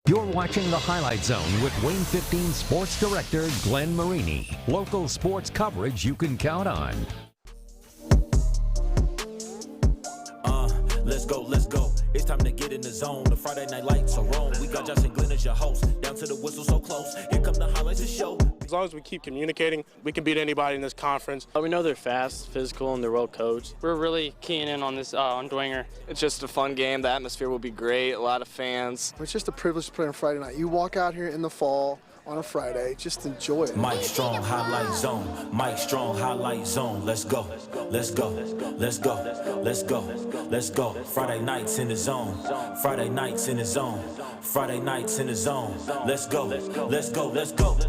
You're watching the Highlight Zone with Wayne 15 Sports Director Glenn Marini. Local sports coverage you can count on. Let's go. It's time to get in the zone. The Friday night lights are on. We got Josh and Glenn as your host. Down to the whistle so close. Here come the highlights of the show. As long as we keep communicating, we can beat anybody in this conference. We know they're fast, physical, and they're well coached. We're really keying in on this on Dwenger. It's just a fun game. The atmosphere will be great. A lot of fans. It's just a privilege to play on Friday night. You walk out here in the fall on a Friday, just enjoy it. Mike Strong Highlight Zone. Mike Strong Highlight Zone. Let's go. Let's go. Let's go. Let's go. Let's go. Friday nights in the zone. Friday nights in the zone. Friday nights in the zone. Let's go. Let's go. Let's go.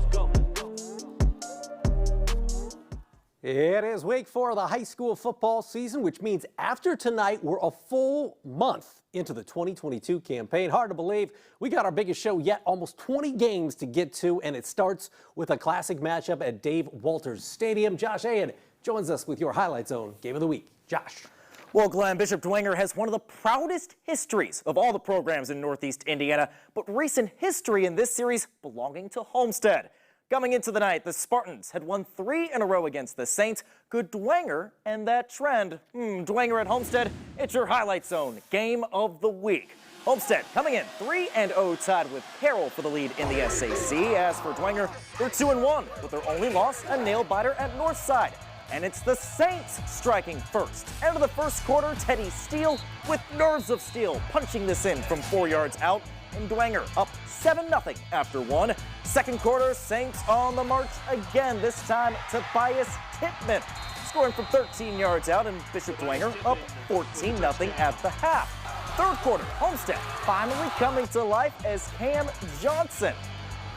It is week 4 of the high school football season, which means after tonight, we're a full month into the 2022 campaign. Hard to believe. We got our biggest show yet, almost 20 games to get to, and it starts with a classic matchup at Dave Walters Stadium. Josh Ayan joins us with your Highlight Zone Game of the Week. Josh. Well, Glenn, Bishop Dwenger has one of the proudest histories of all the programs in Northeast Indiana, but recent history in this series belonging to Homestead. Coming into the night, the Spartans had won 3 in a row against the Saints. Could Dwenger end that trend? Dwenger at Homestead, it's your Highlight Zone Game of the Week. Homestead coming in 3-0, tied with Carroll for the lead in the SAC. As for Dwenger, they're 2-1, with their only loss a nail-biter at Northside. And it's the Saints striking first. End of the first quarter, Teddy Steele with nerves of steel, punching this in from 4 yards out. And Dwenger up 7-0 after 1. Second quarter, Saints on the march again, this time Tobias Tippmann scoring from 13 yards out, and Bishop Dwenger up 14-0 at the half. Third quarter, Homestead finally coming to life as Cam Johnson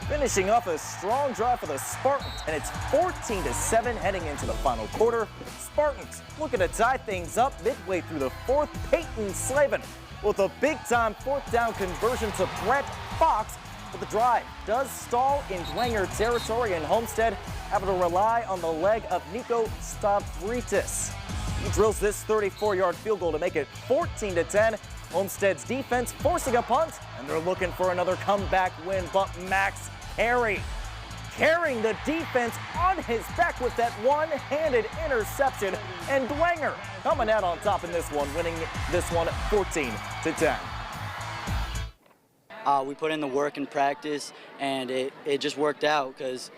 finishing off a strong drive for the Spartans, and it's 14-7 heading into the final quarter. Spartans looking to tie things up midway through the fourth. Peyton Slavin with a big-time fourth down conversion to Brett Fox, but the drive does stall in Dwenger territory, and Homestead having to rely on the leg of Nico Stavritis. He drills this 34-yard field goal to make it 14-10. Homestead's defense forcing a punt, and they're looking for another comeback win, but Max Carey carrying the defense on his back with that one-handed interception, and Dwenger coming out on top in this one, winning this one 14-10. We put in the work in practice, and it just worked out because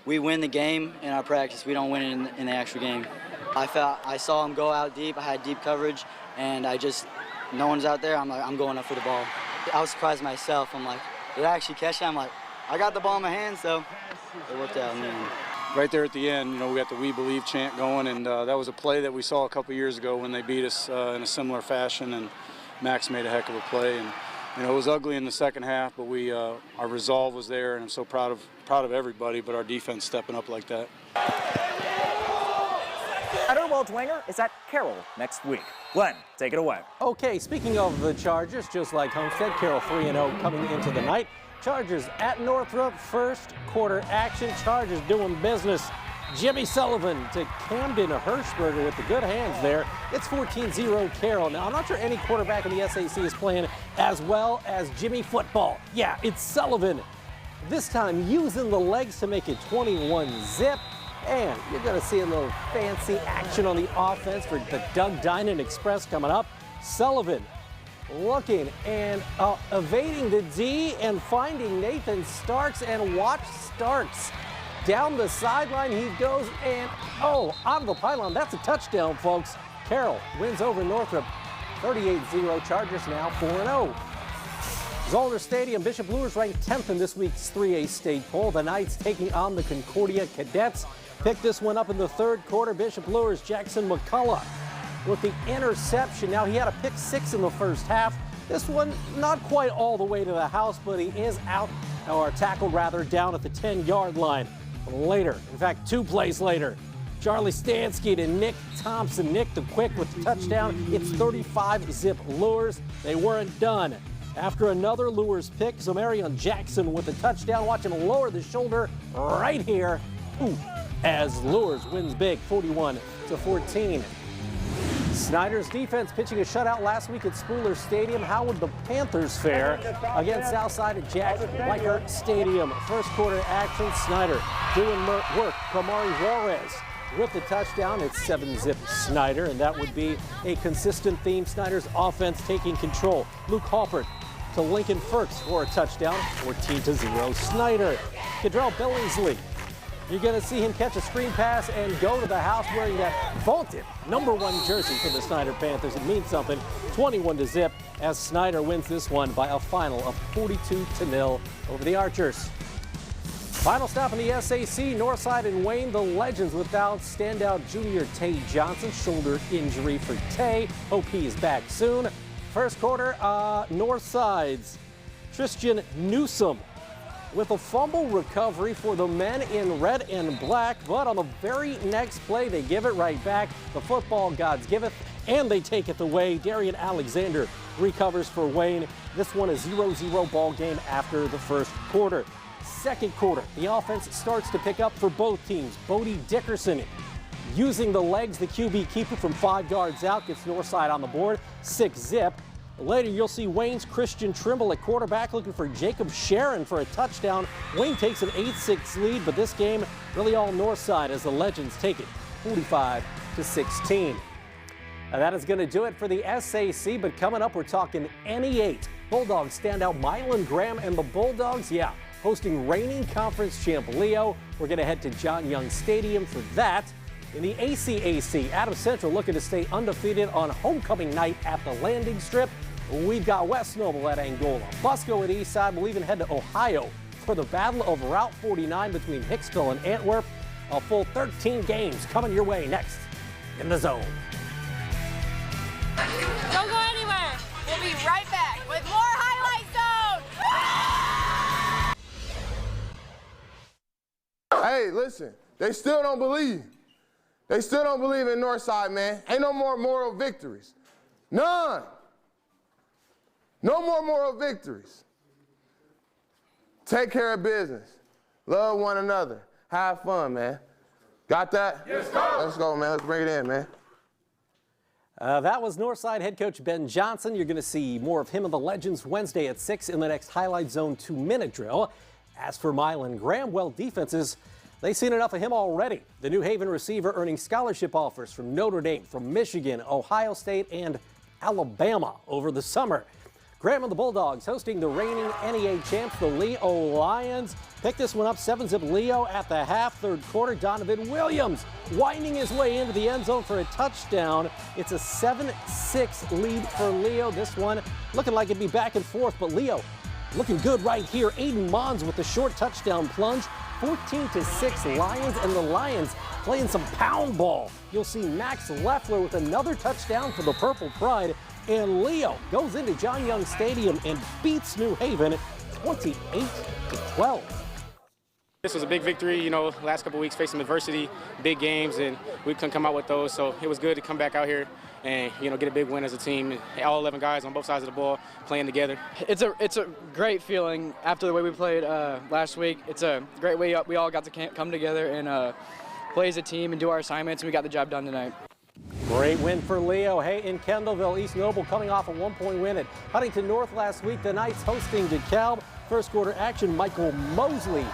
we win the game in our practice. We don't win it in the actual game. I saw him go out deep. I had deep coverage, and no one's out there. I'm like, I'm going up for the ball. I was surprised myself. I'm like, did I actually catch it? I'm like, I got the ball in my hand, so it worked out in the end. Right there at the end, we got the We Believe chant going, and that was a play that we saw a couple years ago when they beat us in a similar fashion, and Max made a heck of a play. And it was ugly in the second half, but our resolve was there, and I'm so proud of everybody, but our defense stepping up like that. Norwell Dwenger is at Carroll next week. Glenn, take it away. Okay, speaking of the Chargers, just like Homestead, Carroll 3-0 coming into the night. Chargers at Northrop, first quarter action. Chargers doing business. Jimmy Sullivan to Camden Hirschberger with the good hands there. It's 14-0 Carroll. Now, I'm not sure any quarterback in the SAC is playing as well as Jimmy football. Yeah, it's Sullivan. This time using the legs to make it 21-zip. And you're going to see a little fancy action on the offense for the Doug Dinan Express coming up. Sullivan looking and evading the D and finding Nathan Starks, and watch Starks. Down the sideline he goes, and out of the pylon. That's a touchdown, folks. Carroll wins over Northrop 38-0. Chargers now 4-0. Zollner Stadium, Bishop Luers ranked 10th in this week's 3A state poll. The Knights taking on the Concordia Cadets. Picked this one up in the third quarter. Bishop Luers, Jackson McCullough with the interception. Now, he had a pick 6 in the first half. This one not quite all the way to the house, but he is out, or tackled rather, down at the 10-yard line. Later, in fact, 2 plays later, Charlie Stansky to Nick Thompson. Nick the quick with the touchdown. It's 35-zip Luers. They weren't done. After another Luers pick, Zomarion Jackson with the touchdown. Watch him lower the shoulder right here. As Luers wins big, 41-14. Snyder's defense pitching a shutout last week at Spooler Stadium. How would the Panthers fare against Southside at Jack Weicker Stadium? First quarter action, Snyder doing work. Kamari Juarez with the touchdown. It's 7-zip Snyder, and that would be a consistent theme. Snyder's offense taking control. Luke Halpert to Lincoln Firks for a touchdown. 14-0 Snyder. Cadrell Billingsley, you're going to see him catch a screen pass and go to the house wearing that vaunted #1 jersey for the Snyder Panthers. It means something. 21-0 as Snyder wins this one by a final of 42-0 over the Archers. Final stop in the SAC, Northside and Wayne, the Legends without standout junior Tay Johnson. Shoulder injury for Tay. Hope he is back soon. First quarter, Northside's Tristan Newsom with a fumble recovery for the men in red and black, but on the very next play, they give it right back. The football gods giveth, and they take it away. Darian Alexander recovers for Wayne. This one is 0-0 ball game after the first quarter. Second quarter, the offense starts to pick up for both teams. Bodie Dickerson using the legs, the QB keeper from 5 yards out, gets Northside on the board, 6-zip. Later, you'll see Wayne's Christian Trimble at quarterback looking for Jacob Sharon for a touchdown. Wayne takes an 8-6 lead, but this game really all Northside as the Legends take it 45-16. That is going to do it for the SAC, but coming up, we're talking NE8. Bulldogs standout Milan Graham and the Bulldogs, hosting reigning conference champ Leo. We're going to head to John Young Stadium for that. In the ACAC, Adams Central looking to stay undefeated on homecoming night at the landing strip. We've got West Noble at Angola. Busco at Eastside. We'll even head to Ohio for the battle of Route 49 between Hicksville and Antwerp. A full 13 games coming your way next in the Zone. Don't go anywhere. We'll be right back with more Highlight Zone. Hey, listen, they still don't believe. They still don't believe in Northside, man. Ain't no more moral victories. None. No more moral victories. Take care of business. Love one another. Have fun, man. Got that? Yes, sir. Let's go, man. Let's bring it in, man. That was Northside head coach Ben Johnson. You're going to see more of him and the Legends Wednesday at 6 in the next Highlight Zone 2-minute drill. As for Milan Graham, well, defenses, they've seen enough of him already. The New Haven receiver earning scholarship offers from Notre Dame, from Michigan, Ohio State, and Alabama over the summer. Graham and the Bulldogs hosting the reigning NEA champs, the Leo Lions. Pick this one up, 7-zip Leo at the half. Third quarter, Donovan Williams winding his way into the end zone for a touchdown. It's a 7-6 lead for Leo. This one looking like it'd be back and forth, but Leo looking good right here. Aiden Mons with the short touchdown plunge. 14-6 Lions, and the Lions playing some pound ball. You'll see Max Leffler with another touchdown for the Purple Pride, and Leo goes into John Young Stadium and beats New Haven 28-12. This was a big victory, you know, last couple of weeks facing adversity, big games, and we couldn't come out with those, so it was good to come back out here and, you know, get a big win as a team. All 11 guys on both sides of the ball playing together. It's a great feeling after the way we played last week. It's a great way we all got to come together and play as a team and do our assignments, and we got the job done tonight. Great win for Leo. Hey, in Kendallville, East Noble coming off a 1-point win at Huntington North last week. The Knights hosting Dekalb. First quarter action, Michael Mosley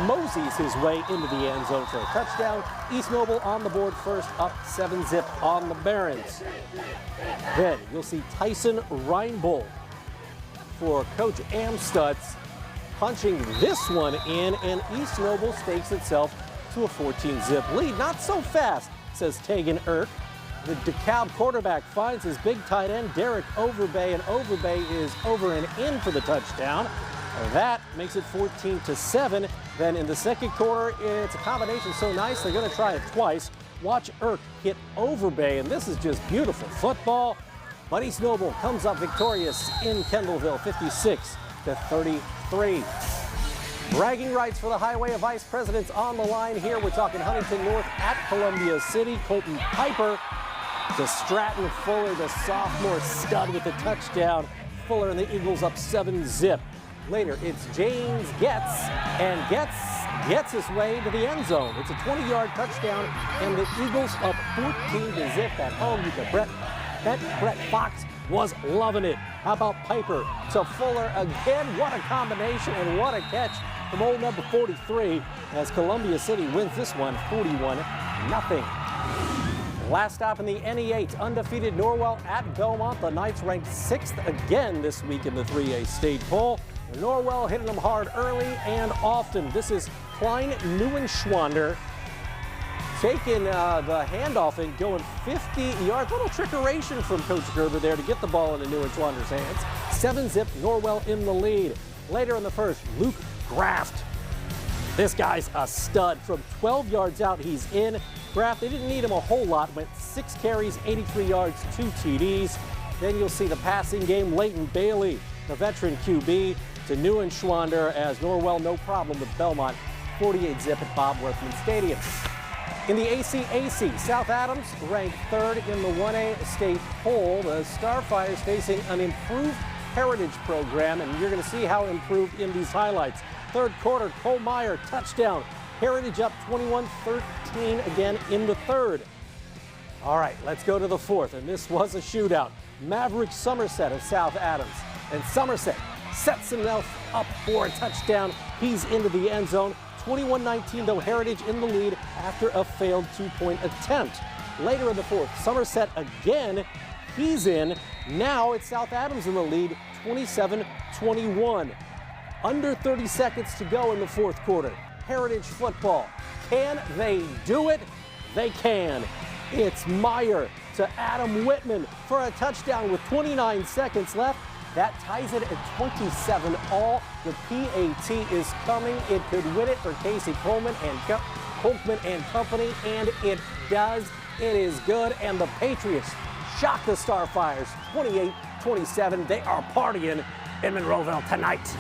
moseys his way into the end zone for a touchdown. East Noble on the board first, up 7-zip on the Barons. Then you'll see Tyson Reinbold for Coach Amstutz punching this one in, and East Noble stakes itself to a 14-zip lead. Not so fast, says Tegan Irk. The DeKalb quarterback finds his big tight end, Derek Overbay, and Overbay is over and in for the touchdown. That makes it 14-7. Then in the second quarter, it's a combination so nice, they're going to try it twice. Watch Irk hit Overbay, and this is just beautiful football. But East Noble comes up victorious in Kendallville, 56-33. Bragging rights for the Highway of Vice Presidents on the line here. We're talking Huntington North at Columbia City. Colton Piper to Stratton Fuller, the sophomore stud with the touchdown. Fuller and the Eagles up 7-zip. Later, it's James Getz, and Getz gets his way to the end zone. It's a 20-yard touchdown, and the Eagles up 14-zip at home. You can bet Brett Fox was loving it. How about Piper to Fuller again? What a combination and what a catch from old number 43 as Columbia City wins this one 41-0. Last stop in the NE8, undefeated Norwell at Belmont. The Knights ranked 6th again this week in the 3A state poll. Norwell hitting them hard early and often. This is Klein Neuenschwander taking the handoff and going 50 yards. Little trickeration from Coach Gerber there to get the ball into Neuenschwander's hands. 7-zip, Norwell in the lead. Later in the first, Luke Graft. This guy's a stud. From 12 yards out, he's in. Graft, they didn't need him a whole lot. Went 6 carries, 83 yards, 2 TDs. Then you'll see the passing game. Leighton Bailey, the veteran QB, to Neuenschwander as Norwell no problem with Belmont. 48-zip at Bob Worthman Stadium. In the ACAC, South Adams ranked 3rd in the 1A state poll. The Starfires facing an improved heritage program, and you're going to see how improved in these highlights. Third quarter, Cole Meyer, touchdown. Heritage up 21-13 again in the third. All right, let's go to the fourth, and this was a shootout. Maverick Somerset of South Adams, and Somerset sets himself up for a touchdown. He's into the end zone. 21-19, though, Heritage in the lead after a failed 2-point attempt. Later in the fourth, Somerset again, he's in. Now it's South Adams in the lead, 27-21. Under 30 seconds to go in the fourth quarter. Heritage football. Can they do it? They can. It's Meyer to Adam Whitman for a touchdown with 29 seconds left. That ties it at 27 all. The PAT is coming. It could win it for Casey Coleman and company, and it does. It is good, and the Patriots shock the Starfires 28-27. They are partying in Monroeville tonight.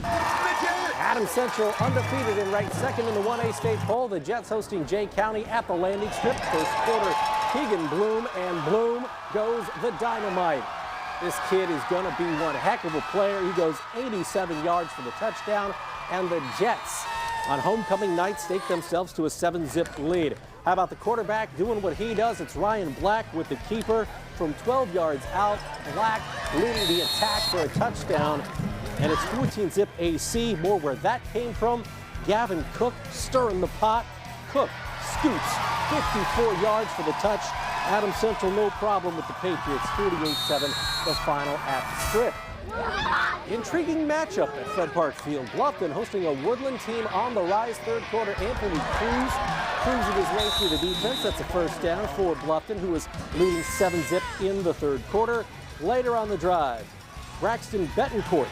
Adams Central undefeated and ranked 2nd in the 1A state poll. The Jets hosting Jay County at the landing strip. First quarter, Keegan Bloom, and Bloom goes the dynamite. This kid is going to be one heck of a player. He goes 87 yards for the touchdown, and the Jets on homecoming night stake themselves to a 7-zip lead. How about the quarterback doing what he does? It's Ryan Black with the keeper from 12 yards out. Black leading the attack for a touchdown, and it's 14-zip AC. More where that came from. Gavin Cook stirring the pot. Cook scoots 54 yards for the touch. Adams Central no problem with the Patriots, 48-7, the final at the strip. Intriguing matchup at Fred Park Field. Bluffton hosting a Woodland team on the rise. Third quarter, Anthony Cruz cruising his way through the defense. That's a first down for Bluffton, who was leading 7-zip in the third quarter. Later on the drive, Braxton Betancourt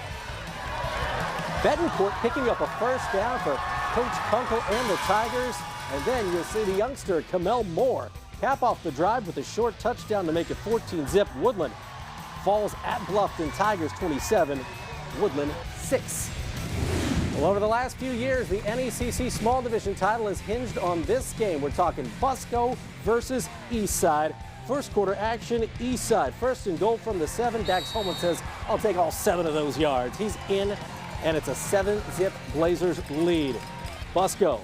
picking up a first down for Coach Kunkel and the Tigers. And then you'll see the youngster, Kamel Moore, cap off the drive with a short touchdown to make it 14-zip. Woodland falls at Bluffton. Tigers 27, Woodland 6. Well, over the last few years, the NECC Small Division title is hinged on this game. We're talking Busco versus Eastside. First quarter action, Eastside. First and goal from the 7. Dax Holman says, I'll take all 7 of those yards. He's in, and it's a 7-zip Blazers lead. Busco.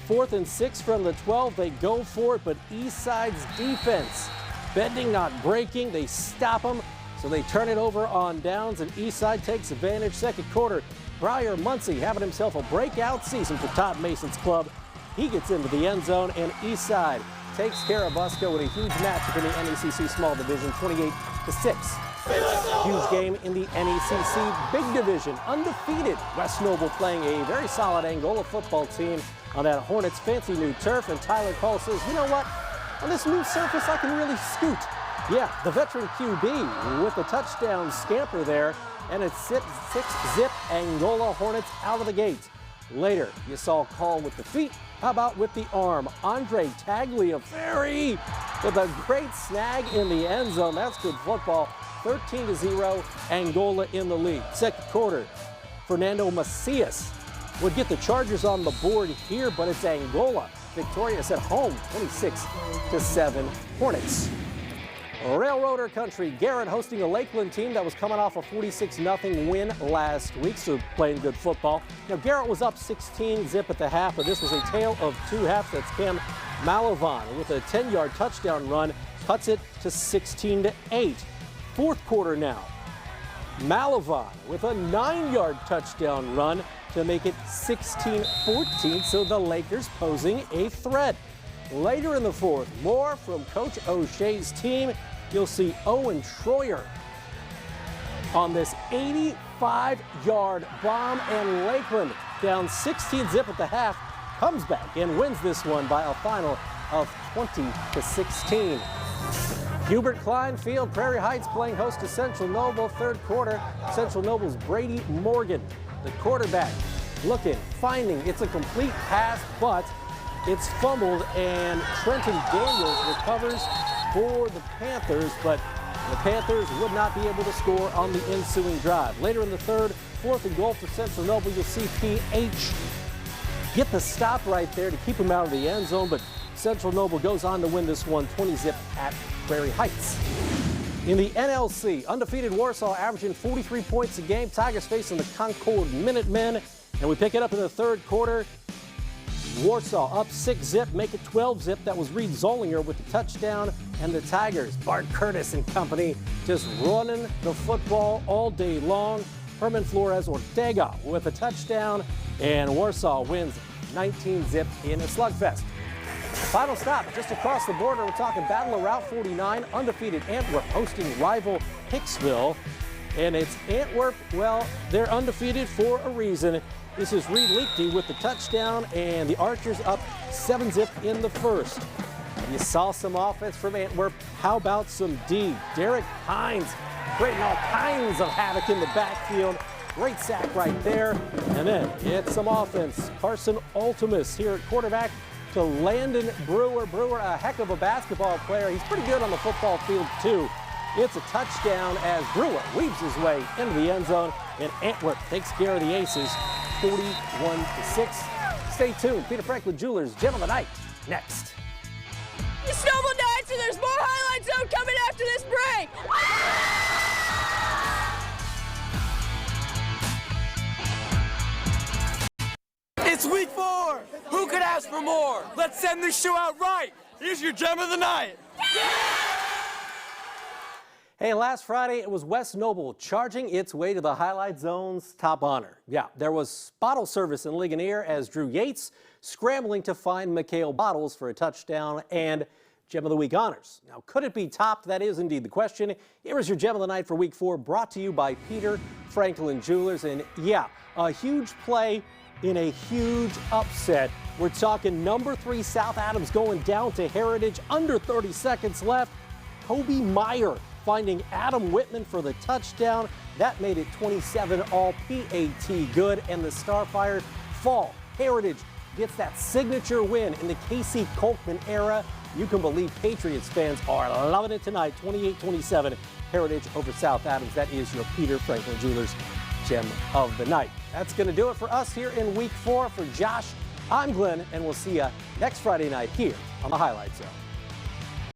4th and 6 from the 12. They go for it, but Eastside's defense bending, not breaking. They stop them, so they turn it over on downs, and Eastside takes advantage. Second quarter, Briar Muncie having himself a breakout season for Todd Mason's club. He gets into the end zone, and Eastside takes care of Busco with a huge matchup in the NECC Small Division, 28-6. Huge game in the NECC Big Division. Undefeated West Noble playing a very solid Angola football team on that Hornets fancy new turf, and Tyler Cole says, you know what? On this new surface, I can really scoot. Yeah, the veteran QB with the touchdown scamper there, and it's 6-zip Angola Hornets out of the gate. Later, you saw Cole with the feet. How about with the arm? Andre Tagliaferri with a great snag in the end zone. That's good football. 13-0, Angola in the lead. Second quarter, Fernando Macias would get the Chargers on the board here, but it's Angola victorious at home, 26-7 Hornets. Railroader country, Garrett hosting a Lakeland team that was coming off a 46-0 win last week, so playing good football. Now, Garrett was up 16-zip at the half, but this was a tale of two halves. That's Cam Malavan with a 10-yard touchdown run cuts it to 16-8. Fourth quarter now. Malavon with a 9-yard touchdown run to make it 16-14, so the Lakers posing a threat. Later in the fourth, more from Coach O'Shea's team. You'll see Owen Troyer on this 85-yard bomb, and Lakeland down 16-zip at the half, comes back and wins this one by a final of 20-16. Hubert Klein Field, Prairie Heights playing host to Central Noble. Third quarter, Central Noble's Brady Morgan, the quarterback, looking, finding, it's a complete pass, but it's fumbled, and Trenton Daniels recovers for the Panthers, but the Panthers would not be able to score on the ensuing drive. Later in the third, fourth and goal for Central Noble, you'll see PH get the stop right there to keep him out of the end zone, but Central Noble goes on to win this one 20-zip at Prairie Heights. In the NLC, undefeated Warsaw averaging 43 points a game. Tigers facing the Concord Minutemen, and we pick it up in the third quarter. Warsaw up 6-zip, make it 12-zip. That was Reed Zollinger with the touchdown, and the Tigers, Bart Curtis and company, just running the football all day long. Herman Flores Ortega with a touchdown, and Warsaw wins 19-zip in a slugfest. Final stop just across the border. We're talking Battle of Route 49, undefeated Antwerp hosting rival Hicksville. And it's Antwerp, well, they're undefeated for a reason. This is Reed Leakney with the touchdown, and the Archers up 7-zip in the first. You saw some offense from Antwerp. How about some D? Derek Hines creating all kinds of havoc in the backfield. Great sack right there. And then it's some offense. Carson Ultimus here at quarterback to Landon Brewer. Brewer, a heck of a basketball player. He's pretty good on the football field, too. It's a touchdown as Brewer weaves his way into the end zone, and Antwerp takes care of the Aces 41-6. Stay tuned. Peter Franklin Jewelers, Gem of the Night, next. It's Noble Nights, and there's more Highlight Zone coming after this break. It's week 4. Who could ask for more? Let's send this show out right. Here's your Gem of the Night. Hey, last Friday it was West Noble charging its way to the Highlight Zone's top honor. Yeah, there was bottle service in Ligonier as Drew Yates scrambling to find Mikhail Bottles for a touchdown and Gem of the Week honors. Now, could it be topped? That is indeed the question. Here is your Gem of the Night for week 4, brought to you by Peter Franklin Jewelers. And yeah, a huge play in a huge upset. We're talking number 3 South Adams going down to Heritage, under 30 seconds left. Kobe Meyer finding Adam Whitman for the touchdown. That made it 27 all PAT good, and the Starfire fall. Heritage gets that signature win in the Casey Kolkman era. You can believe Patriots fans are loving it tonight. 28-27, Heritage over South Adams. That is your Peter Franklin Jewelers Gem of the Night. That's going to do it for us here in week 4. For Josh, I'm Glenn, and we'll see you next Friday night here on the Highlight Zone.